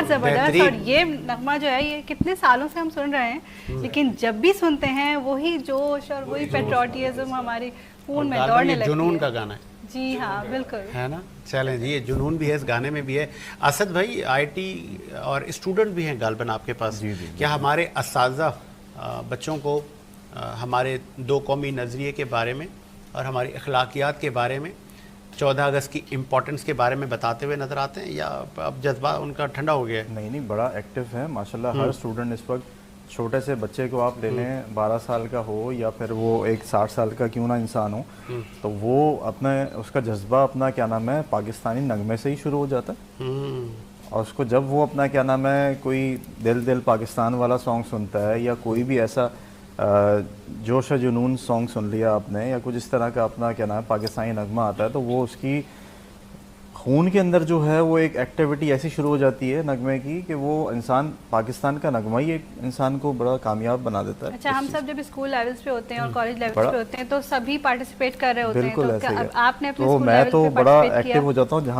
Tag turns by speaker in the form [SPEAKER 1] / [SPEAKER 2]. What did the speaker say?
[SPEAKER 1] जबरदस्त। और ये नगमा जो है ये कितने सालों से हम सुन रहे हैं, लेकिन जब भी सुनते हैं वही जोश और वही पेट्रियोटिज्म हमारे खून में दौड़ने लगती है।
[SPEAKER 2] जुनून का गाना है
[SPEAKER 1] जी हाँ, बिल्कुल
[SPEAKER 2] है ना। चलें जी, ये जुनून भी है इस गाने में भी है। असद भाई, आईटी और स्टूडेंट भी हैं गालबन आपके पास, क्या हमारे असातिज़ा बच्चों को हमारे दो कौमी नज़रिए के बारे में और हमारी अखलाकियात के बारे में, 14 अगस्त की इम्पोर्टेंस के बारे में बताते हुए नज़र आते हैं, या अब जज्बा उनका ठंडा हो गया है?
[SPEAKER 3] नहीं, बड़ा एक्टिव है माशाल्लाह। हर स्टूडेंट इस वक्त, छोटे से बच्चे को आप ले लें, 12 साल का हो या फिर वो एक 60 साल का क्यों ना इंसान हो, तो वो अपने उसका जज्बा अपना क्या नाम है पाकिस्तानी नगमे से ही शुरू हो जाता है। और उसको जब वो अपना क्या नाम है कोई दिल दिल पाकिस्तान वाला सॉन्ग सुनता है, या कोई भी ऐसा जोश जुनून सॉन्ग सुन लिया आपने, या कुछ इस तरह का अपना क्या नाम है पाकिस्तानी नगमा आता है, तो वो उसकी खून के अंदर जो है वो एक एक्टिविटी ऐसी शुरू हो जाती है नगमे की कि वो इंसान, पाकिस्तान का नगमा ही एक इंसान को बड़ा कामयाब बना देता है।
[SPEAKER 1] अच्छा, हम सब जब स्कूल लेवल्स पे होते हैं और कॉलेज लेवल्स पे होते हैं तो सभी पार्टिसिपेट कर रहे होते हैं,
[SPEAKER 3] बिल्कुल
[SPEAKER 1] तो
[SPEAKER 3] ऐसे ही है।
[SPEAKER 1] आपने अपने
[SPEAKER 3] तो
[SPEAKER 1] स्कूल
[SPEAKER 3] मैं
[SPEAKER 1] लेवल
[SPEAKER 3] तो
[SPEAKER 1] पे
[SPEAKER 3] बड़ा
[SPEAKER 1] पार्टिसिपेट
[SPEAKER 3] एक्टिव
[SPEAKER 1] किया?
[SPEAKER 3] हो जाता हूँ जहाँ